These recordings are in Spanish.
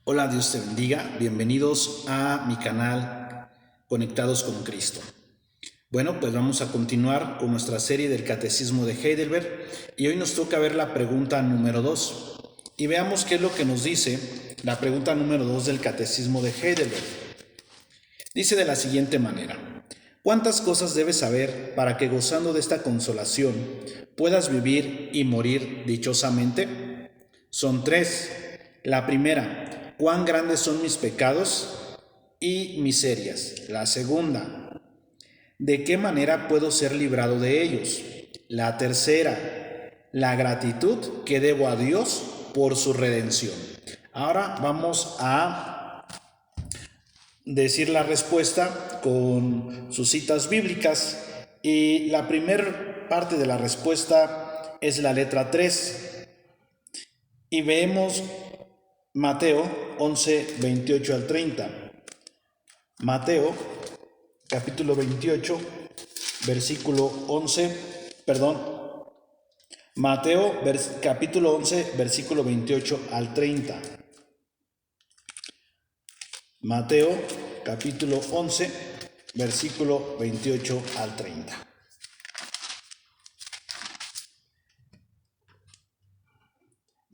Hola, Dios te bendiga. Bienvenidos a mi canal Conectados con Cristo. Bueno, pues vamos a continuar con nuestra serie del Catecismo de Heidelberg y hoy nos toca ver la pregunta número 2. Y veamos qué es lo que nos dice la pregunta número 2 del Catecismo de Heidelberg. Dice de la siguiente manera: ¿cuántas cosas debes saber para que gozando de esta consolación puedas vivir y morir dichosamente? Son tres. La primera: ¿cuán grandes son mis pecados y miserias? La segunda: ¿de qué manera puedo ser librado de ellos? La tercera: la gratitud que debo a Dios por su redención. Ahora vamos a decir la respuesta con sus citas bíblicas y la primera parte de la respuesta es la letra 3 y vemos Mateo 11, 28 al 30. Mateo capítulo 28, versículo 11, Mateo capítulo 11, versículo 28 al 30. Mateo capítulo 11, versículo 28 al 30.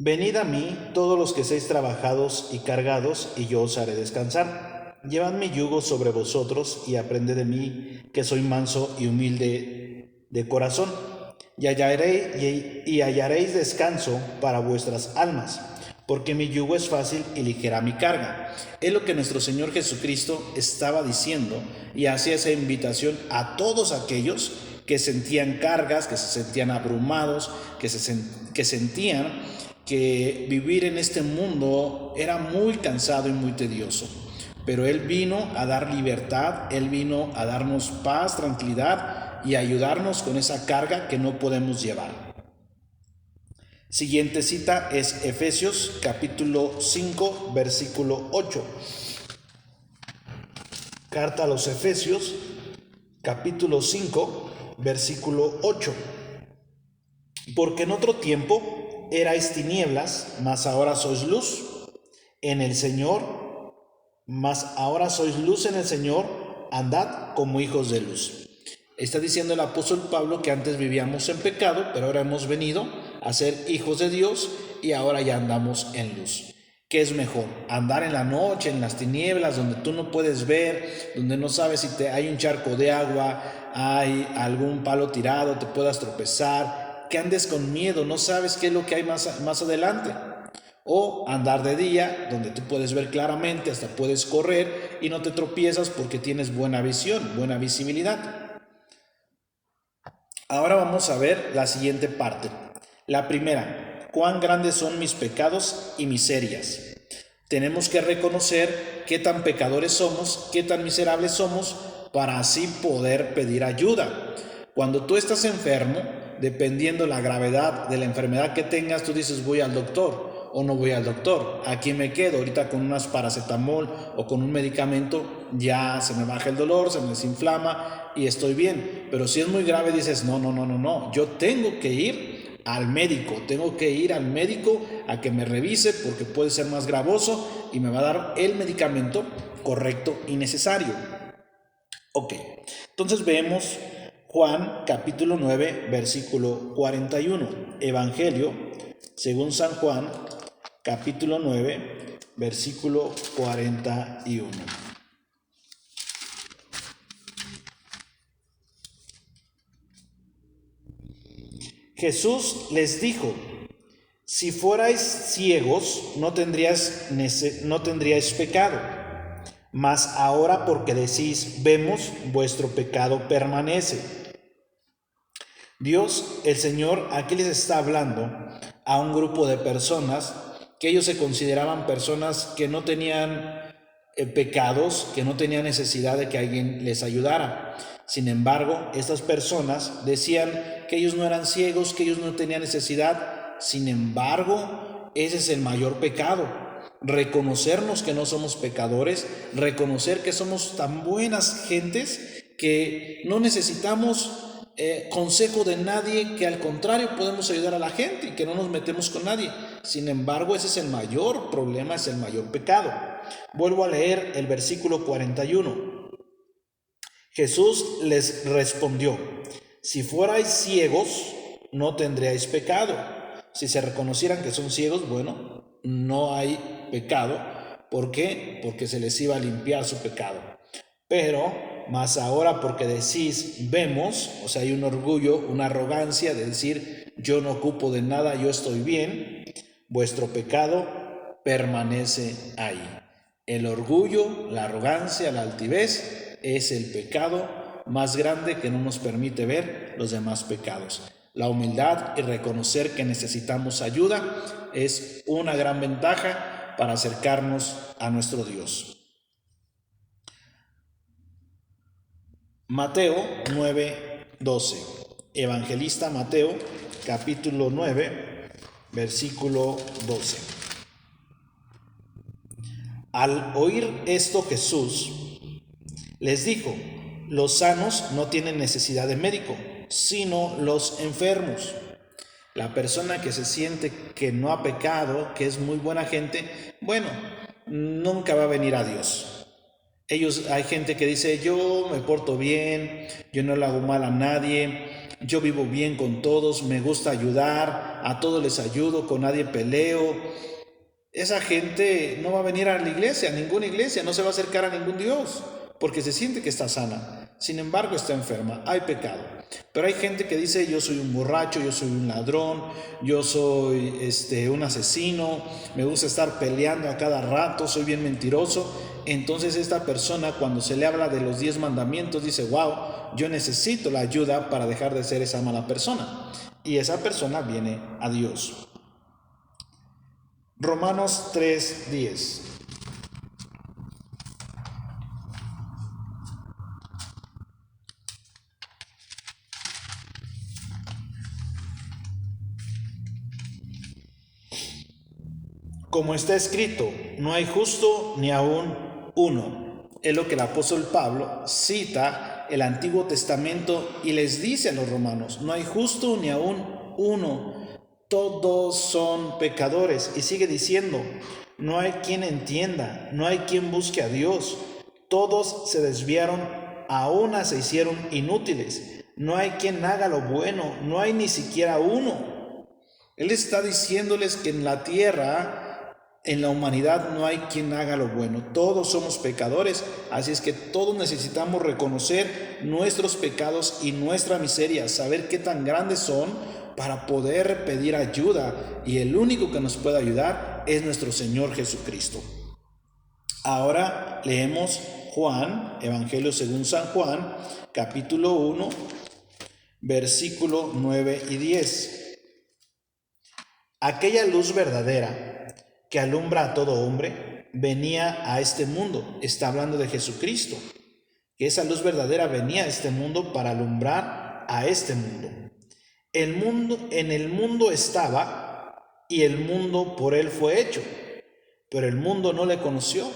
Venid a mí todos los que seáis trabajados y cargados, y yo os haré descansar. Llevad mi yugo sobre vosotros y aprended de mí, que soy manso y humilde de corazón, y hallaréis descanso para vuestras almas, porque mi yugo es fácil y ligera mi carga. Es lo que nuestro Señor Jesucristo estaba diciendo y hacía esa invitación a todos aquellos que sentían cargas, que se sentían abrumados, que sentían que vivir en este mundo era muy cansado y muy tedioso. Pero Él vino a dar libertad, Él vino a darnos paz, tranquilidad y ayudarnos con esa carga que no podemos llevar. Siguiente cita es Efesios capítulo 5, versículo 8. Carta a los Efesios capítulo 5, versículo 8. Porque en otro tiempo erais tinieblas, mas ahora sois luz en el Señor, mas ahora sois luz en el Señor, andad como hijos de luz. Está diciendo el apóstol Pablo que antes vivíamos en pecado, pero ahora hemos venido a ser hijos de Dios y ahora ya andamos en luz. ¿Qué es mejor? Andar en la noche, en las tinieblas, donde tú no puedes ver, donde no sabes si hay un charco de agua, hay algún palo tirado, te puedas tropezar, que andes con miedo, no sabes qué es lo que hay más adelante. O andar de día, donde tú puedes ver claramente, hasta puedes correr y no te tropiezas porque tienes buena visión, buena visibilidad. Ahora vamos a ver la siguiente parte. La primera: ¿cuán grandes son mis pecados y miserias? Tenemos que reconocer qué tan pecadores somos, qué tan miserables somos, para así poder pedir ayuda. Cuando tú estás enfermo, dependiendo la gravedad de la enfermedad que tengas, tú dices voy al doctor o no voy al doctor. Aquí me quedo ahorita con unas paracetamol o con un medicamento, ya se me baja el dolor, se me desinflama y estoy bien. Pero si es muy grave dices no, yo tengo que ir al médico, a que me revise porque puede ser más gravoso y me va a dar el medicamento correcto y necesario. Ok, entonces vemos Juan capítulo 9, versículo 41. Evangelio según San Juan capítulo 9, versículo 41. Jesús les dijo: si fuerais ciegos, no tendríais pecado. Mas ahora, porque decís vemos, vuestro pecado permanece. Dios, el Señor, aquí les está hablando a un grupo de personas que ellos se consideraban personas que no tenían pecados, que no tenían necesidad de que alguien les ayudara. Sin embargo, estas personas decían que ellos no eran ciegos, que ellos no tenían necesidad. Sin embargo, ese es el mayor pecado: reconocernos que no somos pecadores, reconocer que somos tan buenas gentes que no necesitamos consejo de nadie, que al contrario podemos ayudar a la gente y que no nos metemos con nadie. sin embargo ese es el mayor problema, es el mayor pecado. Vuelvo a leer el versículo 41. Jesús les respondió: si fuerais ciegos, no tendríais pecado. Si se reconocieran que son ciegos, bueno, no hay pecado. ¿Por qué? Porque se les iba a limpiar su pecado. Pero más ahora porque decís vemos, o sea, hay un orgullo, una arrogancia de decir yo no ocupo de nada, yo estoy bien, vuestro pecado permanece ahí. El orgullo, la arrogancia, la altivez es el pecado más grande que no nos permite ver los demás pecados. La humildad y reconocer que necesitamos ayuda es una gran ventaja para acercarnos a nuestro Dios. Mateo 9:12. Evangelista Mateo, capítulo 9, versículo 12. Al oír esto Jesús les dijo: los sanos no tienen necesidad de médico, sino los enfermos. La persona que se siente que no ha pecado, que es muy buena gente, bueno, nunca va a venir a Dios. Hay gente que dice yo me porto bien, yo no le hago mal a nadie, yo vivo bien con todos, me gusta ayudar, a todos les ayudo, con nadie peleo. Esa gente no va a venir a la iglesia, a ninguna iglesia, no se va a acercar a ningún Dios, porque se siente que está sana. Sin embargo está enferma, hay pecado. Pero hay gente que dice yo soy un borracho, yo soy un ladrón, yo soy un asesino, me gusta estar peleando a cada rato, soy bien mentiroso. Entonces esta persona, cuando se le habla de los 10 mandamientos, dice wow, yo necesito la ayuda para dejar de ser esa mala persona. Y esa persona viene a Dios. Romanos 3:10. Como está escrito, no hay justo ni aún uno. Es lo que el apóstol Pablo cita el Antiguo Testamento y les dice a los romanos: no hay justo ni aún uno. Todos son pecadores. Y sigue diciendo: no hay quien entienda, no hay quien busque a Dios. Todos se desviaron, a una se hicieron inútiles. No hay quien haga lo bueno, no hay ni siquiera uno. Él está diciéndoles que en la tierra, en la humanidad, no hay quien haga lo bueno. Todos somos pecadores, así es que todos necesitamos reconocer nuestros pecados y nuestra miseria, saber qué tan grandes son para poder pedir ayuda, y el único que nos puede ayudar es nuestro Señor Jesucristo. Ahora leemos Juan, Evangelio según San Juan, capítulo 1, versículo 9 y 10. Aquella luz verdadera que alumbra a todo hombre venía a este mundo. Está hablando de Jesucristo, que esa luz verdadera venía a este mundo para alumbrar a este mundo. En el mundo estaba, y el mundo por él fue hecho, pero el mundo no le conoció.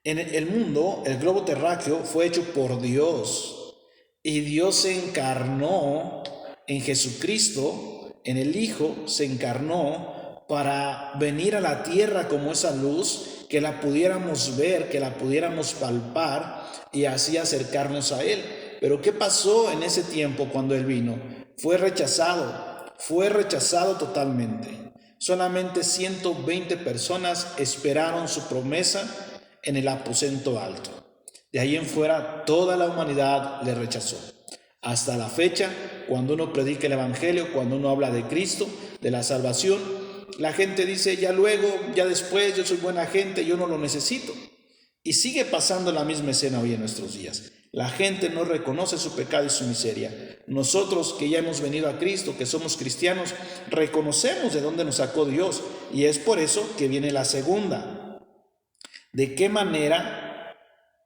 En el mundo, el globo terráqueo fue hecho por Dios, y Dios se encarnó en Jesucristo, en el Hijo, se encarnó para venir a la tierra como esa luz, que la pudiéramos ver, que la pudiéramos palpar y así acercarnos a Él. Pero ¿qué pasó en ese tiempo cuando Él vino? Fue rechazado totalmente. Solamente 120 personas esperaron su promesa en el aposento alto. De ahí en fuera toda la humanidad le rechazó. Hasta la fecha, cuando uno predica el Evangelio, cuando uno habla de Cristo, de la salvación, la gente dice ya luego, ya después, yo soy buena gente, yo no lo necesito. Y sigue pasando la misma escena hoy en nuestros días. La gente no reconoce su pecado y su miseria. Nosotros que ya hemos venido a Cristo, que somos cristianos, reconocemos de dónde nos sacó Dios, y es por eso que viene la segunda. ¿De qué manera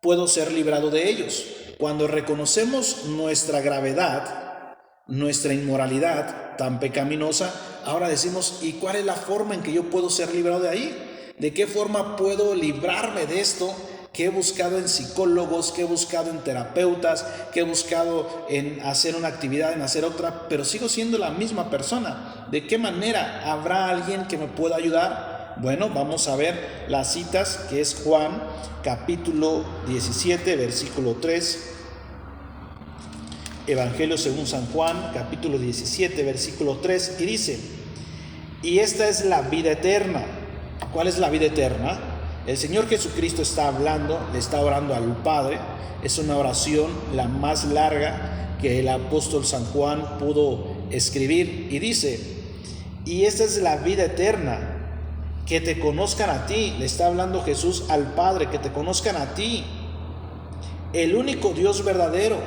puedo ser librado de ellos? Cuando reconocemos nuestra gravedad, nuestra inmoralidad tan pecaminosa, ahora decimos, ¿y cuál es la forma en que yo puedo ser librado de ahí? ¿De qué forma puedo librarme de esto que he buscado en psicólogos, que he buscado en terapeutas, que he buscado en hacer una actividad, en hacer otra, pero sigo siendo la misma persona? ¿De qué manera? ¿Habrá alguien que me pueda ayudar? Bueno, vamos a ver las citas, que es Juan capítulo 17, versículo 3. Evangelio según San Juan, capítulo 17, versículo 3, y dice: y esta es la vida eterna. ¿Cuál es la vida eterna? El Señor Jesucristo está hablando, le está orando al Padre. Es una oración la más larga que el apóstol San Juan pudo escribir, y dice: y esta es la vida eterna, que te conozcan a ti. Le está hablando Jesús al Padre, que te conozcan a ti, el único Dios verdadero.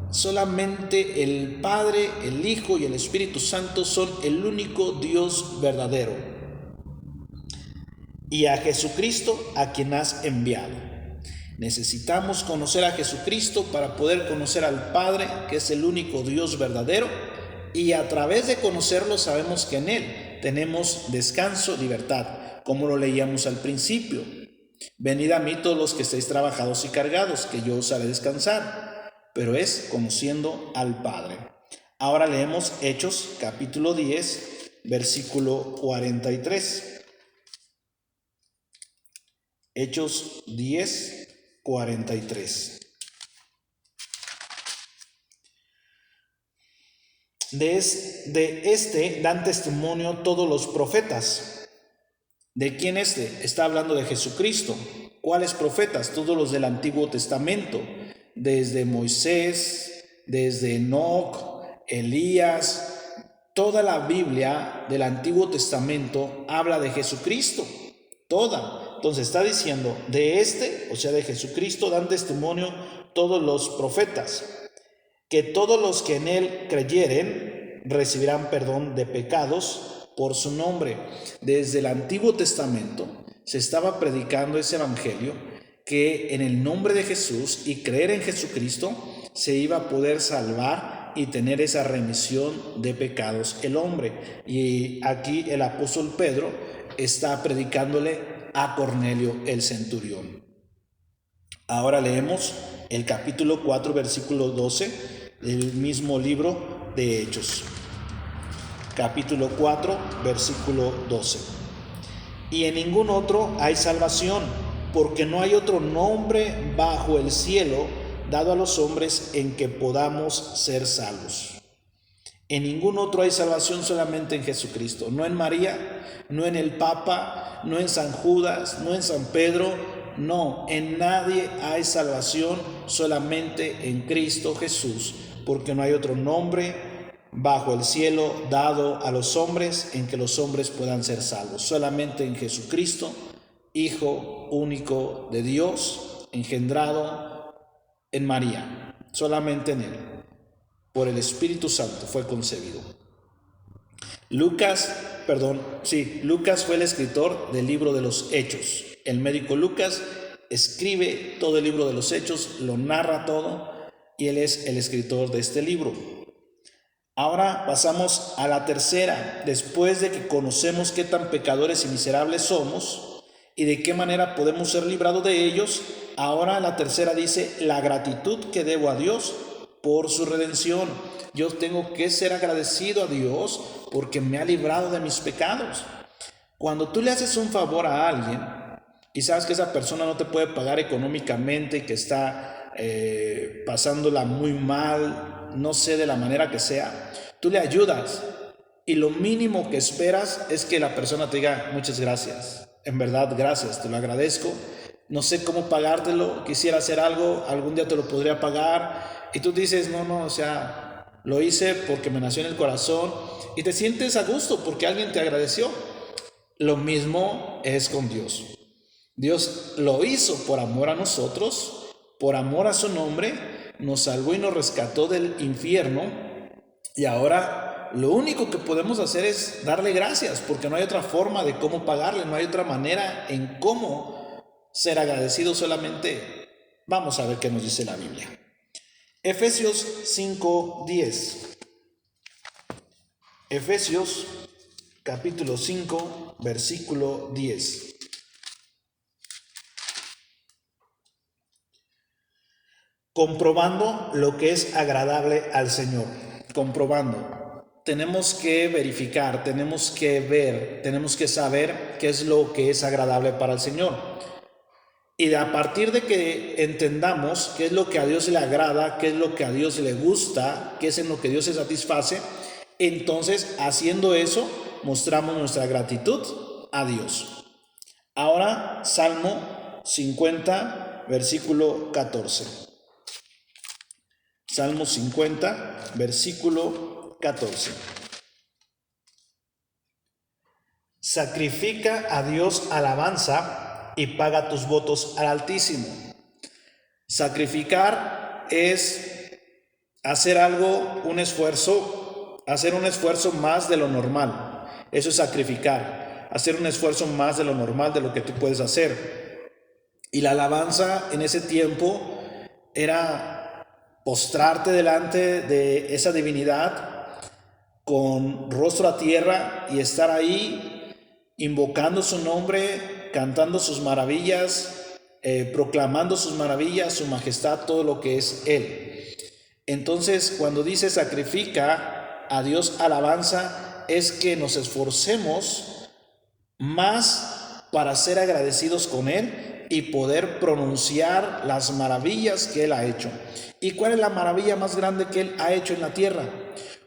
Solamente el Padre, el Hijo y el Espíritu Santo son el único Dios verdadero. Y a Jesucristo, a quien has enviado. Necesitamos conocer a Jesucristo para poder conocer al Padre, que es el único Dios verdadero. Y a través de conocerlo sabemos que en Él tenemos descanso, libertad, como lo leíamos al principio. Venid a mí todos los que estéis trabajados y cargados, que yo os haré descansar. Pero es conociendo al Padre. Ahora leemos Hechos capítulo 10, versículo 43. Hechos 10, 43. De este dan testimonio todos los profetas. ¿De quién este? Está hablando de Jesucristo. ¿Cuáles profetas? Todos los del Antiguo Testamento. Desde Moisés, desde Enoc, Elías, toda la Biblia del Antiguo Testamento habla de Jesucristo, toda. Entonces está diciendo, de este, o sea de Jesucristo, dan testimonio todos los profetas, que todos los que en él creyeren recibirán perdón de pecados por su nombre. Desde el Antiguo Testamento se estaba predicando ese evangelio, que en el nombre de Jesús y creer en Jesucristo se iba a poder salvar y tener esa remisión de pecados el hombre. Y aquí el apóstol Pedro está predicándole a Cornelio el centurión. Ahora leemos el capítulo 4, versículo 12 del mismo libro de Hechos. Capítulo 4, versículo 12. Y en ningún otro hay salvación, porque no hay otro nombre bajo el cielo dado a los hombres en que podamos ser salvos. En ningún otro hay salvación, solamente en Jesucristo. No en María, no en el Papa, no en San Judas, no en San Pedro. No, en nadie hay salvación, solamente en Cristo Jesús, porque no hay otro nombre bajo el cielo dado a los hombres en que los hombres puedan ser salvos. Solamente en Jesucristo, Hijo único de Dios, engendrado en María, solamente en Él, por el Espíritu Santo fue concebido. Lucas fue el escritor del libro de los Hechos. El médico Lucas escribe todo el libro de los Hechos, lo narra todo, y él es el escritor de este libro. Ahora pasamos a la tercera. Después de que conocemos qué tan pecadores y miserables somos y de qué manera podemos ser librados de ellos, ahora la tercera dice la gratitud que debo a Dios por su redención. Yo tengo que ser agradecido a Dios porque me ha librado de mis pecados. Cuando tú le haces un favor a alguien y sabes que esa persona no te puede pagar económicamente, que está pasándola muy mal, no sé, de la manera que sea, tú le ayudas y lo mínimo que esperas es que la persona te diga muchas gracias. En verdad, gracias, te lo agradezco. No sé cómo pagártelo, quisiera hacer algo, algún día te lo podría pagar. Y tú dices, no, o sea, lo hice porque me nació en el corazón y te sientes a gusto porque alguien te agradeció. Lo mismo es con Dios. Dios lo hizo por amor a nosotros, por amor a su nombre, nos salvó y nos rescató del infierno, y ahora lo único que podemos hacer es darle gracias, porque no hay otra forma de cómo pagarle, no hay otra manera en cómo ser agradecido. Solamente vamos a ver qué nos dice la Biblia. Efesios 5:10. Efesios capítulo 5, versículo 10. Comprobando lo que es agradable al Señor. Comprobando. tenemos que verificar, tenemos que ver, tenemos que saber qué es lo que es agradable para el Señor. Y a partir de que entendamos qué es lo que a Dios le agrada, qué es lo que a Dios le gusta, qué es en lo que Dios se satisface, entonces haciendo eso mostramos nuestra gratitud a Dios. Ahora, Salmo 50, versículo 14. Salmo 50, versículo 14. Sacrifica a Dios alabanza y paga tus votos al Altísimo. Sacrificar es hacer algo, hacer un esfuerzo más de lo normal. Eso es sacrificar, hacer un esfuerzo más de lo normal, de lo que tú puedes hacer. Y la alabanza en ese tiempo era postrarte delante de esa divinidad con rostro a tierra y estar ahí invocando su nombre, cantando sus maravillas, proclamando sus maravillas, su majestad, todo lo que es Él. Entonces, cuando dice sacrifica a Dios alabanza, es que nos esforcemos más para ser agradecidos con Él y poder pronunciar las maravillas que Él ha hecho. ¿Y cuál es la maravilla más grande que Él ha hecho en la tierra?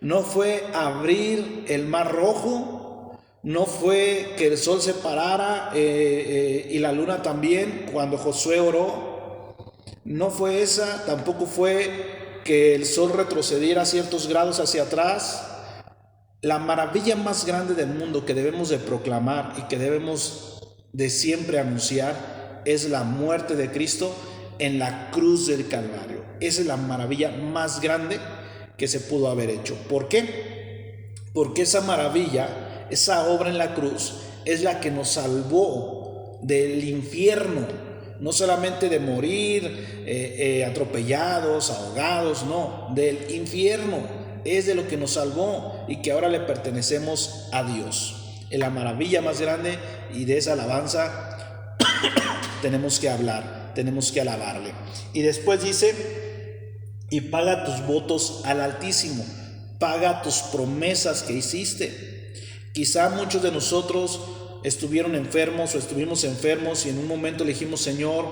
No fue abrir el mar rojo, no fue que el sol se parara y la luna también cuando Josué oró. No fue esa, tampoco fue que el sol retrocediera ciertos grados hacia atrás. La maravilla más grande del mundo que debemos de proclamar y que debemos de siempre anunciar es la muerte de Cristo en la cruz del Calvario. Esa es la maravilla más grande que se pudo haber hecho. ¿Por qué? Porque esa maravilla, esa obra en la cruz, es la que nos salvó del infierno. No solamente de morir atropellados, ahogados, no, del infierno. Es de lo que nos salvó y que ahora le pertenecemos a Dios. Es la maravilla más grande y de esa alabanza tenemos que hablar, tenemos que alabarle. Y después dice, y paga tus votos al Altísimo, paga tus promesas que hiciste. Quizá muchos de nosotros estuvieron enfermos o estuvimos enfermos y en un momento le dijimos, Señor,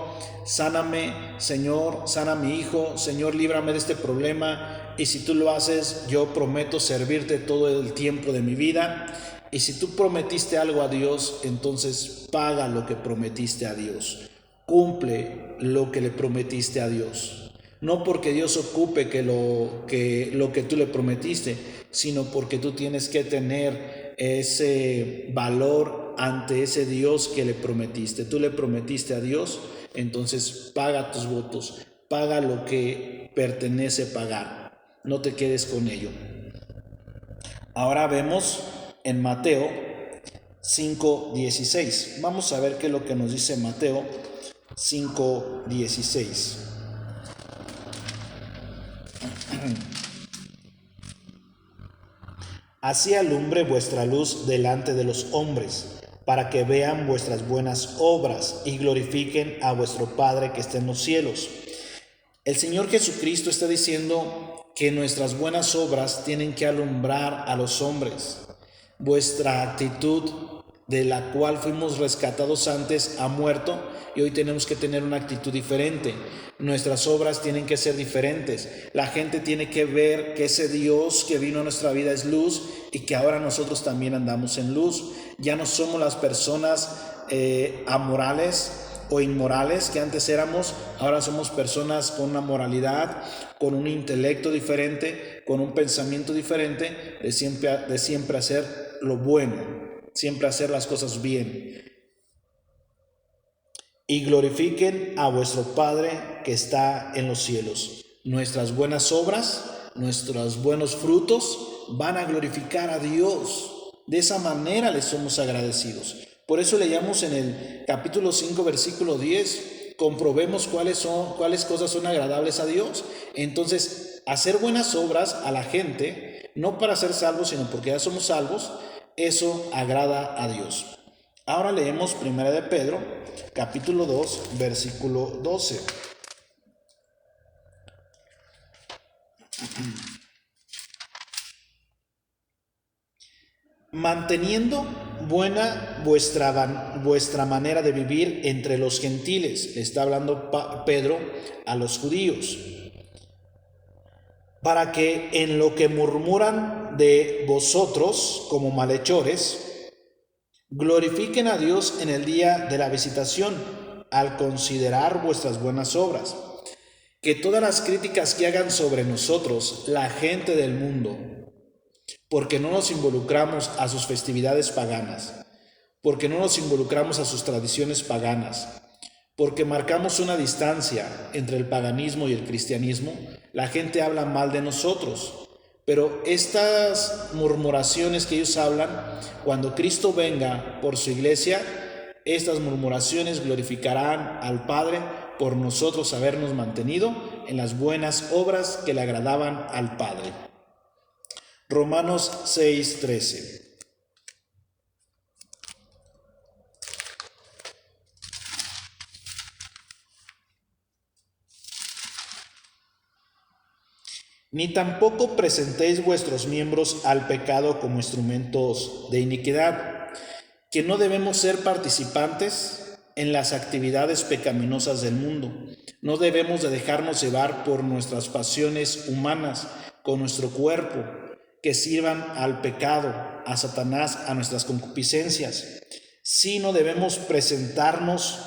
sáname, Señor, sana a mi hijo, Señor, líbrame de este problema, y si tú lo haces, yo prometo servirte todo el tiempo de mi vida. Y si tú prometiste algo a Dios, entonces paga lo que prometiste a Dios, cumple lo que le prometiste a Dios. No porque Dios ocupe que lo que tú le prometiste, sino porque tú tienes que tener ese valor ante ese Dios que le prometiste. Tú le prometiste a Dios, entonces paga tus votos, paga lo que pertenece pagar, no te quedes con ello. Ahora vemos en Mateo 5:16. Vamos a ver qué es lo que nos dice Mateo 5:16. Así alumbre vuestra luz delante de los hombres, para que vean vuestras buenas obras y glorifiquen a vuestro Padre que está en los cielos. El Señor Jesucristo está diciendo que nuestras buenas obras tienen que alumbrar a los hombres. Vuestra actitud, de la cual fuimos rescatados antes, ha muerto y hoy tenemos que tener una actitud diferente. Nuestras obras tienen que ser diferentes. La gente tiene que ver que ese Dios que vino a nuestra vida es luz y que ahora nosotros también andamos en luz. Ya no somos las personas amorales o inmorales que antes éramos. Ahora somos personas con una moralidad, con un intelecto diferente, con un pensamiento diferente, de siempre hacer lo bueno, siempre hacer las cosas bien. Y glorifiquen a vuestro Padre que está en los cielos. Nuestras buenas obras, nuestros buenos frutos van a glorificar a Dios. De esa manera le somos agradecidos. Por eso leíamos en el capítulo 5, versículo 10, comprobemos cuáles cosas son agradables a Dios. Entonces, hacer buenas obras a la gente, no para ser salvos, sino porque ya somos salvos, eso agrada a Dios. Ahora leemos 1 de Pedro, capítulo 2, versículo 12. manteniendo buena vuestra manera de vivir entre los gentiles. Le está hablando Pedro a los judíos. Para que en lo que murmuran de vosotros como malhechores, glorifiquen a Dios en el día de la visitación, al considerar vuestras buenas obras. Que todas las críticas que hagan sobre nosotros la gente del mundo, porque no nos involucramos a sus festividades paganas, porque no nos involucramos a sus tradiciones paganas, porque marcamos una distancia entre el paganismo y el cristianismo, la gente habla mal de nosotros. Pero estas murmuraciones que ellos hablan, cuando Cristo venga por su iglesia, estas murmuraciones glorificarán al Padre por nosotros habernos mantenido en las buenas obras que le agradaban al Padre. Romanos 6:13. Ni tampoco presentéis vuestros miembros al pecado como instrumentos de iniquidad, que no debemos ser participantes en las actividades pecaminosas del mundo. No debemos de dejarnos llevar por nuestras pasiones humanas con nuestro cuerpo, que sirvan al pecado, a Satanás, a nuestras concupiscencias. Sino debemos presentarnos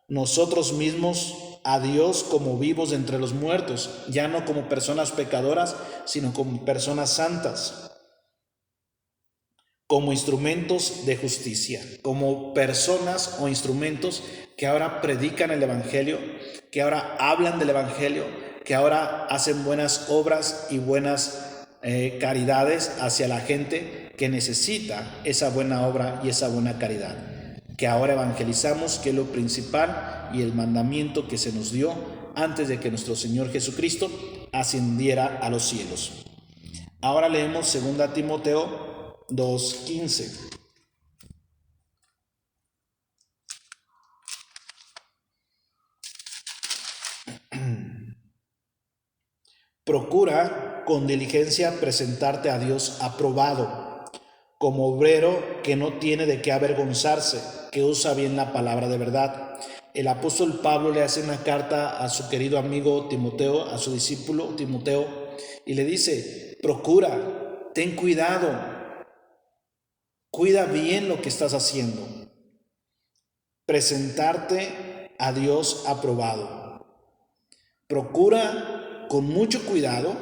nosotros mismos a Dios como vivos entre los muertos, ya no como personas pecadoras, sino como personas santas, como instrumentos de justicia, como personas o instrumentos que ahora predican el Evangelio, que ahora hablan del Evangelio, que ahora hacen buenas obras y buenas caridades hacia la gente que necesita esa buena obra y esa buena caridad, que ahora evangelizamos, que es lo principal y el mandamiento que se nos dio antes de que nuestro Señor Jesucristo ascendiera a los cielos. Ahora leemos 2 Timoteo 2:15. Procura con diligencia presentarte a Dios aprobado, como obrero que no tiene de qué avergonzarse, que usa bien la palabra de verdad. El apóstol Pablo le hace una carta a su querido amigo Timoteo, a su discípulo Timoteo, y le dice: procura, ten cuidado, cuida bien lo que estás haciendo, presentarte a Dios aprobado. Procura con mucho cuidado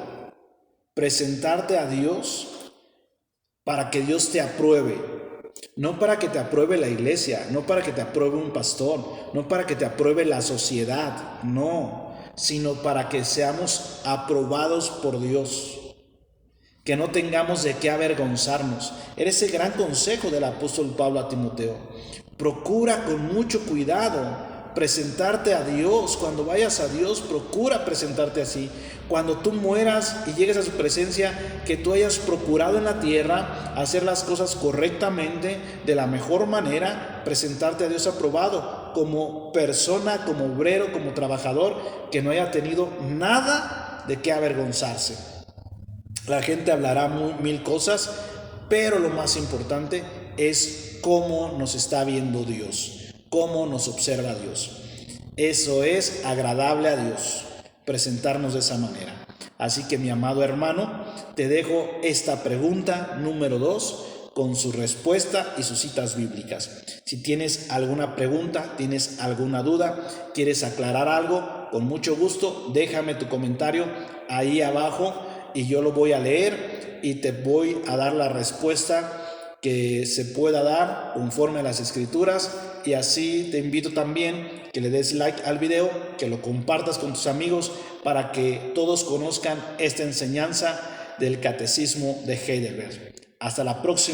presentarte a Dios para que Dios te apruebe. No para que te apruebe la iglesia, no para que te apruebe un pastor, no para que te apruebe la sociedad, no, sino para que seamos aprobados por Dios, que no tengamos de qué avergonzarnos. Era ese gran consejo del apóstol Pablo a Timoteo. Procura con mucho cuidado presentarte a Dios. Cuando vayas a Dios, procura presentarte así. Cuando tú mueras y llegues a su presencia, que tú hayas procurado en la tierra hacer las cosas correctamente, de la mejor manera, presentarte a Dios aprobado, como persona, como obrero, como trabajador, que no haya tenido nada de qué avergonzarse. La gente hablará mil cosas, pero lo más importante es cómo nos está viendo Dios, cómo nos observa Dios. Eso es agradable a Dios, presentarnos de esa manera. Así que, mi amado hermano, te dejo esta pregunta número 2 con su respuesta y sus citas bíblicas. Si tienes alguna pregunta, tienes alguna duda, quieres aclarar algo, con mucho gusto, déjame tu comentario ahí abajo y yo lo voy a leer y te voy a dar la respuesta que se pueda dar conforme a las escrituras. Y así te invito también que le des like al video, que lo compartas con tus amigos para que todos conozcan esta enseñanza del Catecismo de Heidelberg. Hasta la próxima.